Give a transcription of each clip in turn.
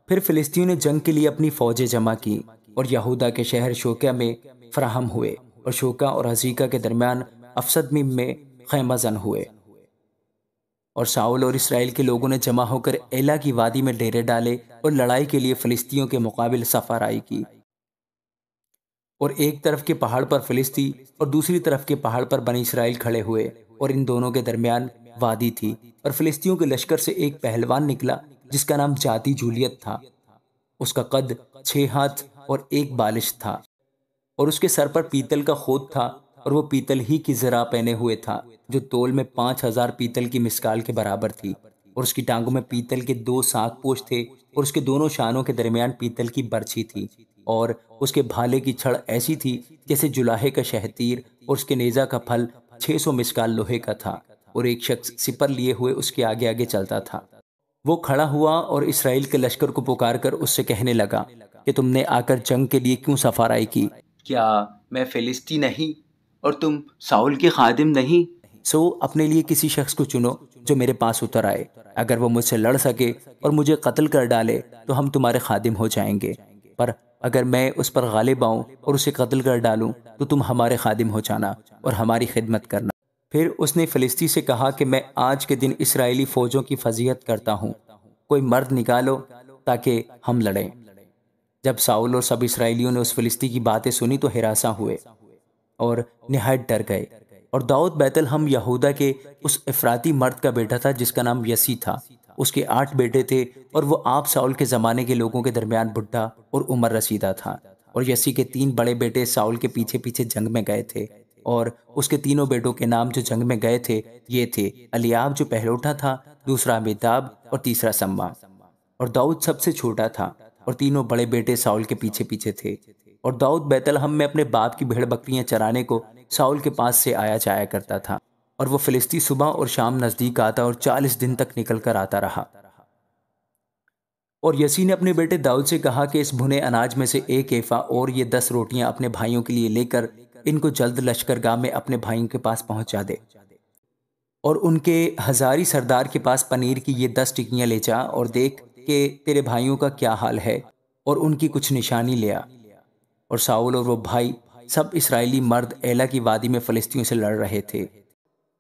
پھر فلسطینیوں نے جنگ کے لیے اپنی فوجیں جمع کی اور یہودا کے شہر شوکہ میں فراہم ہوئے اور شوکہ اور عزیکا کے درمیان افسدمیم میں خیمہ زن ہوئے۔ اور ساؤل اور اسرائیل کے لوگوں نے جمع ہو کر ایلا کی وادی میں ڈیرے ڈالے اور لڑائی کے لیے فلسطینیوں کے مقابل صف آرائی کی۔ اور ایک طرف کے پہاڑ پر فلسطی اور دوسری طرف کے پہاڑ پر بنی اسرائیل کھڑے ہوئے، اور ان دونوں کے درمیان وادی تھی۔ اور فلسطینیوں کے لشکر سے ایک پہلوان نکلا جس کا نام جاتی جولیت تھا۔ اس کا قد 6 ہاتھ اور 1 بالش تھا، اور اس کے سر پر پیتل کا خود تھا، اور وہ پیتل ہی کی زرہ پہنے ہوئے تھا جو تول میں 5000 پیتل کی مسکال کے برابر تھی۔ اور اس کی ٹانگوں میں پیتل کے 2 ساک پوش تھے، اور اس کے دونوں شانوں کے درمیان پیتل کی برچھی تھی، اور اس کے بھالے کی چھڑ ایسی تھی جیسے جلاہے کا شہتیر، اور اس کے نیزہ کا پھل 600 مسکال لوہے کا تھا، اور ایک شخص سپر لیے ہوئے اس کے آگے آگے چلتا تھا۔ وہ کھڑا ہوا اور اسرائیل کے لشکر کو پکار کر اس سے کہنے لگا کہ تم نے آ کر جنگ کے لیے کیوں صف آرائی کی؟ کیا میں فلسطی نہیں اور تم ساؤل کے خادم نہیں؟ سو اپنے لیے کسی شخص کو چنو جو میرے پاس اتر آئے، اگر وہ مجھ سے لڑ سکے اور مجھے قتل کر ڈالے تو ہم تمہارے خادم ہو جائیں گے، پر اگر میں اس پر غالب آؤں اور اسے قتل کر ڈالوں تو تم ہمارے خادم ہو جانا اور ہماری خدمت کرنا۔ پھر اس نے فلسطی سے کہا کہ میں آج کے دن اسرائیلی فوجوں کی فضیحت کرتا ہوں، کوئی مرد نکالو تاکہ ہم لڑیں۔ جب ساؤل اور سب اسرائیلیوں نے اس فلسطی کی باتیں سنی تو ہراساں ہوئے اور نہایت ڈر گئے۔ اور داؤد بیت لحم یہودا کے اس افراطی مرد کا بیٹا تھا جس کا نام یسی تھا۔ اس کے 8 بیٹے تھے، اور وہ آپ ساؤل کے زمانے کے لوگوں کے درمیان بڈھا اور عمر رسیدہ تھا۔ اور یسی کے 3 بڑے بیٹے ساؤل کے پیچھے پیچھے جنگ میں گئے تھے، اور اس کے تینوں بیٹوں کے نام جو جنگ میں گئے تھے یہ تھے: الیاب جو پہلوٹا تھا، دوسرا امیتاب اور تیسرا سما۔ اور داؤد سب سے چھوٹا تھا، اور تینوں بڑے بیٹے ساؤل کے پیچھے پیچھے تھے۔ اور داؤد بیت لحم میں اپنے باپ کی بھیڑ بکریاں چرانے کو ساؤل کے پاس سے آیا جایا کرتا تھا، اور وہ فلسطی صبح اور شام نزدیک آتا اور 40 دن تک نکل کر آتا رہا۔ اور یسی نے اپنے بیٹے داؤد سے کہا کہ اس بھنے اناج میں سے 1 ایفا اور یہ 10 روٹیاں اپنے بھائیوں کے لیے لے کر ان کو جلد لشکرگاہ میں اپنے بھائیوں کے پاس پہنچا دے، اور ان کے ہزاری سردار کے پاس پنیر کی یہ 10 ٹکیاں لے جا اور دیکھ کہ تیرے بھائیوں کا کیا حال ہے، اور ان کی کچھ نشانی لیا۔ اور ساؤل اور وہ بھائی سب اسرائیلی مرد ایلا کی وادی میں فلسطینیوں سے لڑ رہے تھے۔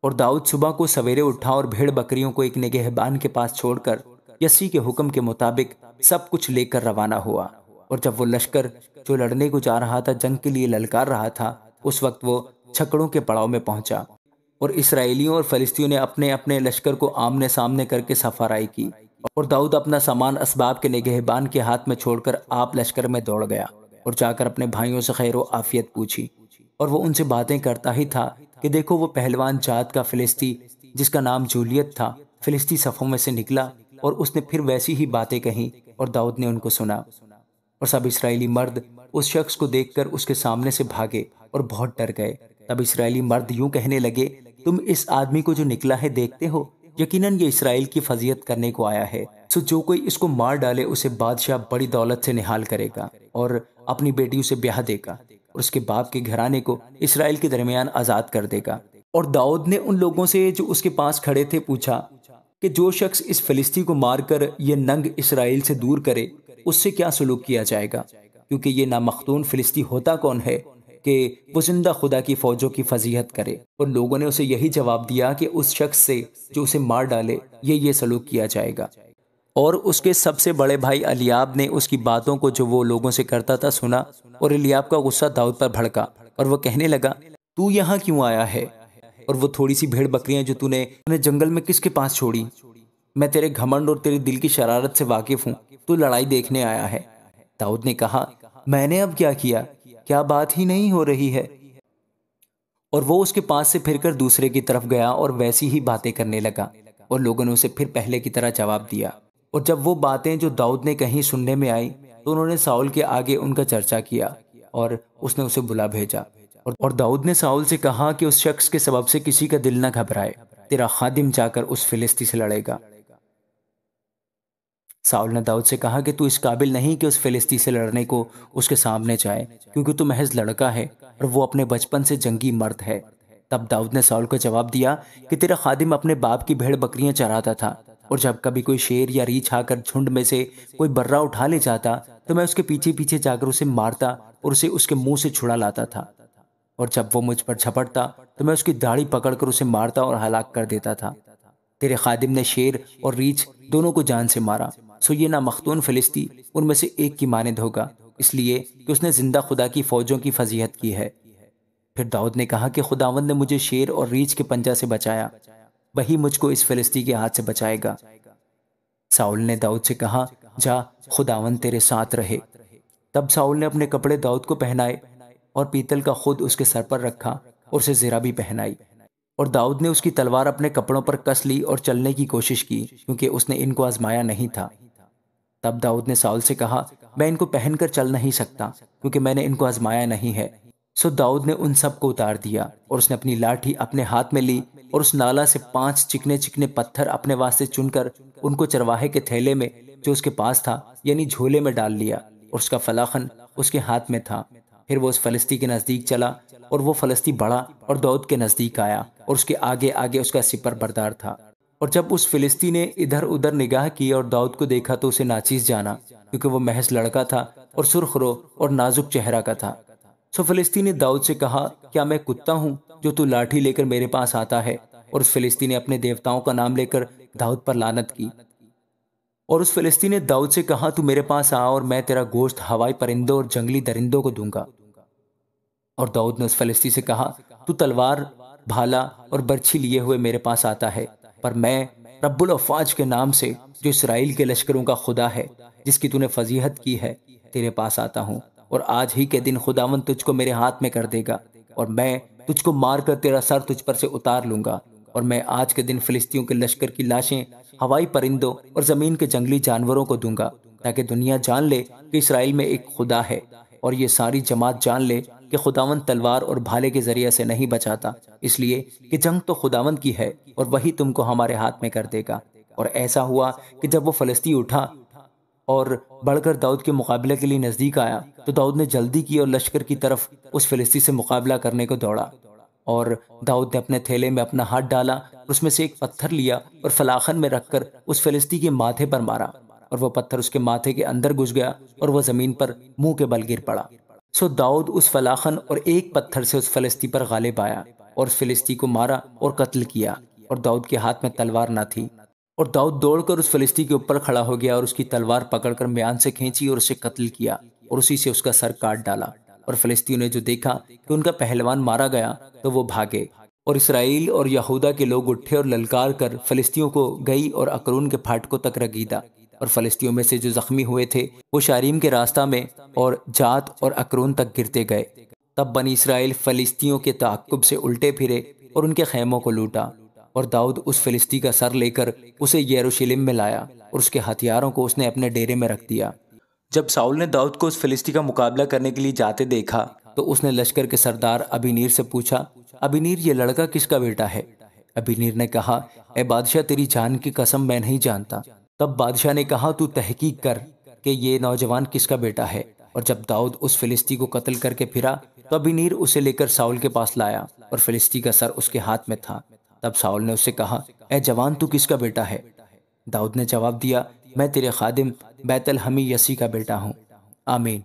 اور داؤد صبح کو سویرے اٹھا اور بھیڑ بکریوں کو ایک نگہبان کے پاس چھوڑ کر یسی کے حکم کے مطابق سب کچھ لے کر روانہ ہوا۔ اور جب وہ لشکر جو لڑنے کو جا رہا تھا جنگ کے لیے للکار رہا تھا، اس وقت وہ چھکڑوں کے پڑاؤ میں پہنچا، اور اسرائیلیوں اور فلسطینیوں نے اپنے اپنے لشکر کو آمنے سامنے کر کے صف آرائی کی۔ اور داؤد اپنا سامان اسباب کے نگہبان کے ہاتھ میں چھوڑ کر آپ لشکر میں دوڑ گیا اور جا کر اپنے بھائیوں سے خیر و عافیت پوچھی۔ اور وہ ان سے باتیں کرتا ہی تھا کہ دیکھو وہ پہلوان جات کا فلسطی جس کا نام جولیت تھا فلسطی صفوں میں سے نکلا، اور اس نے پھر ویسی ہی باتیں کہیں، اور داؤد نے ان کو سنا۔ اور سب اسرائیلی مرد اس شخص کو دیکھ کر اس کے سامنے سے بھاگے اور بہت ڈر گئے۔ تب اسرائیلی مرد یوں کہنے لگے، تم اس آدمی کو جو نکلا ہے دیکھتے ہو؟ یقیناً یہ اسرائیل کی فضیحت کرنے کو آیا ہے، سو جو کوئی اس کو مار ڈالے اسے بادشاہ بڑی دولت سے نہال کرے گا اور اپنی بیٹیوں سے بیاہ دے گا، اور اس کے باپ کے گھرانے کو اسرائیل کے درمیان آزاد کر دے گا۔ اور داؤد نے ان لوگوں سے جو اس کے پاس کھڑے تھے پوچھا کہ جو شخص اس فلسطی کو مار کر یہ ننگ اسرائیل سے دور کرے اس سے کیا سلوک کیا جائے گا، کیونکہ یہ نامختون فلسطی ہوتا کون ہے کہ وہ زندہ خدا کی فوجوں کی فضیحت کرے؟ اور لوگوں نے اسے یہی جواب دیا کہ اس شخص سے جو اسے مار ڈالے یہ سلوک کیا جائے گا۔ اور اس کے سب سے بڑے بھائی الیاب نے اس کی باتوں کو جو وہ لوگوں سے کرتا تھا سنا، اور الیاب کا غصہ داؤد پر بھڑکا اور وہ کہنے لگا، تو یہاں کیوں آیا ہے؟ اور وہ تھوڑی سی بھیڑ بکریاں جو تو نے جنگل میں کس کے پاس چھوڑی؟ میں تیرے گھمنڈ اور تیرے دل کی شرارت سے واقف ہوں، تو لڑائی دیکھنے آیا ہے۔ داؤد نے کہا، میں نے اب کیا کیا؟ کیا بات ہی نہیں ہو رہی ہے؟ اور وہ اس کے پاس سے پھر کر دوسرے کی طرف گیا اور ویسی ہی باتیں کرنے لگا، اور لوگوں نے اسے پھر پہلے کی طرح جواب دیا۔ اور جب وہ باتیں جو داؤد نے کہیں سننے میں آئی تو انہوں نے ساؤل کے آگے ان کا چرچا کیا، اور اس نے اسے بلا بھیجا۔ اور داؤد نے ساؤل سے کہا کہ اس شخص کے سبب سے کسی کا دل نہ گھبرائے، تیرا خادم جا کر اس فلسطی سے لڑے گا۔ ساؤل نے داؤد سے کہا کہ تو اس قابل نہیں کہ اس فلسطی سے لڑنے کو اس کے سامنے جائے، کیونکہ تو محض لڑکا ہے اور وہ اپنے بچپن سے جنگی مرد ہے۔ تب داؤد نے ساؤل کو جواب دیا کہ تیرا خادم اپنے باپ کی بھیڑ بکریاں چراتا تھا، اور جب کبھی کوئی شیر یا ریچھ آ کر جھنڈ میں سے کوئی برا اٹھا لے جاتا تو میں اس کے پیچھے پیچھے جا کر اسے مارتا اور اسے اس کے منہ سے چھڑا لاتا تھا، اور جب وہ مجھ پر جھپٹتا تو میں اس کی داڑھی پکڑ کر اسے مارتا اور ہلاک کر دیتا تھا۔ تیرے خادم نے شیر اور ریچھ دونوں کو جان سے مارا، سو یہ نامختون فلسطی ان میں سے ایک کی مانند ہوگا، اس لیے کہ اس نے زندہ خدا کی فوجوں کی فضیحت کی ہے۔ پھر داؤد نے کہا کہ خداوند نے مجھے شیر اور ریچھ کے پنجہ سے بچایا، وہی مجھ کو اس فلسطی کے ہاتھ سے بچائے گا۔ ساؤل نے داؤد سے کہا، جا، خداوند تیرے ساتھ رہے۔ تب ساؤل نے اپنے کپڑے داؤد کو پہنائے اور پیتل کا خود اس کے سر پر رکھا اور اسے زرہ بھی پہنائی، اور داؤد نے اس کی تلوار اپنے کپڑوں پر کس لی اور چلنے کی کوشش کی، کیونکہ اس نے ان کو آزمایا نہیں تھا۔ تب داؤد نے ساؤل سے کہا، میں ان کو پہن کر چل نہیں سکتا، کیونکہ میں نے ان کو آزمایا نہیں ہے۔ سو داؤد نے ان سب کو اتار دیا، اور اس نے اپنی لاٹھی اپنے ہاتھ میں لی اور اس نالا سے 5 چکنے چکنے پتھر اپنے واسطے چن کر ان کو چرواہے کے تھیلے میں جو اس کے پاس تھا یعنی جھولے میں ڈال لیا، اور اس کا فلاخن اس کے ہاتھ میں تھا۔ پھر وہ اس فلسطی کے نزدیک چلا، اور وہ فلسطی بڑھا اور داؤد کے نزدیک آیا، اور اس کے آگے آگے اس کا سپر بردار تھا۔ اور جب اس فلسطی نے ادھر ادھر نگاہ کی اور داؤد کو دیکھا تو اسے ناچیز جانا، کیونکہ وہ محض لڑکا تھا اور سرخ رو اور نازک چہرہ کا تھا۔ سو فلسطی نے داؤد سے کہا، کیا میں کتا ہوں جو تو لاٹھی لے کر میرے پاس آتا ہے؟ اور اس فلسطی نے اپنے دیوتاؤں کا نام لے کر داؤد پر لعنت کی۔ اور اس فلسطی نے داؤد سے کہا، تو میرے پاس آ اور میں تیرا گوشت ہوائی پرندوں اور جنگلی درندوں کو دوں گا۔ اور داؤد نے اس فلسطی سے کہا، تو تلوار، بھالا اور برچھی لیے ہوئے میرے پاس آتا ہے، پر میں رب الافواج کے نام سے جو اسرائیل کے لشکروں کا خدا ہے، جس کی تو نے فضیحت کی ہے، تیرے پاس آتا ہوں، اور آج ہی کے دن خداوند تجھ کو میرے ہاتھ میں کر دے گا، اور میں تجھ کو مار کر تیرا سر تجھ پر سے اتار لوں گا، اور میں آج کے دن فلسطیوں کے لشکر کی لاشیں ہوائی پرندوں اور زمین کے جنگلی جانوروں کو دوں گا، تاکہ دنیا جان لے کہ اسرائیل میں ایک خدا ہے، اور یہ ساری جماعت جان لے کہ خداوند تلوار اور بھالے کے ذریعے سے نہیں بچاتا، اس لیے کہ جنگ تو خداوند کی ہے، اور وہی تم کو ہمارے ہاتھ میں کر دے گا۔ اور ایسا ہوا کہ جب وہ فلسطی اٹھا اور بڑھ کر داؤد کے مقابلے کے لیے نزدیک آیا تو داؤد نے جلدی کی اور لشکر کی طرف اس فلسطی سے مقابلہ کرنے کو دوڑا، اور داؤد نے اپنے تھیلے میں اپنا ہاتھ ڈالا اور اس میں سے ایک پتھر لیا اور فلاخن میں رکھ کر اس فلسطی کے ماتھے پر مارا، اور وہ پتھر اس کے ماتھے کے اندر گھس گیا اور وہ زمین پر منہ کے بل گر پڑا۔ سو داؤد اس فلاخن اور ایک پتھر سے اس فلسطی پر غالب آیا اور اس فلسطی کو مارا اور قتل کیا، اور داؤد کے ہاتھ میں تلوار نہ تھی۔ اور داؤد دوڑ کر اس فلسطی کے اوپر کھڑا ہو گیا اور اس کی تلوار پکڑ کر میان سے کھینچی اور اسے قتل کیا، اور اسی سے اس کا سر کاٹ ڈالا۔ اور فلسطینیوں نے جو دیکھا کہ ان کا پہلوان مارا گیا تو وہ بھاگے، اور اسرائیل اور یہودا کے لوگ اٹھے اور للکار کر فلسطینیوں کو گئی اور اکرون کے پھاٹکوں تک رگیدا، اور فلسطینیوں میں سے جو زخمی ہوئے تھے وہ شاریم کے راستہ میں اور جات اور اکرون تک گرتے گئے۔ تب بنی اسرائیل فلسطینیوں کے تعاقب سے الٹے پھرے اور ان کے خیموں کو لوٹا، اور داؤد اس فلسطی کا سر لے کر اسے یروشلم میں لایا اور اس کے ہتھیاروں کو اس نے اپنے ڈیرے میں رکھ دیا۔ جب ساؤل نے داؤد کو اس فلسطی کا مقابلہ کرنے کے لیے جاتے دیکھا تو اس نے لشکر کے سردار ابینیر سے پوچھا، ابینیر، یہ لڑکا کس کا بیٹا ہے؟ ابینیر نے کہا، اے بادشاہ، تیری جان کی قسم میں نہیں جانتا۔ تب بادشاہ نے کہا، تو تحقیق کر کہ یہ نوجوان کس کا بیٹا ہے۔ اور جب داؤد اس فلسطی کو قتل کر کے پھرا تو ابینیر اسے لے کر ساؤل کے پاس لایا، اور فلسطی کا سر اس کے ہاتھ میں تھا۔ تب ساؤل نے اس سے کہا، اے جوان، تو کس کا بیٹا ہے؟ داؤد نے جواب دیا، میں تیرے خادم بیت الحمی یسی کا بیٹا ہوں۔ آمین۔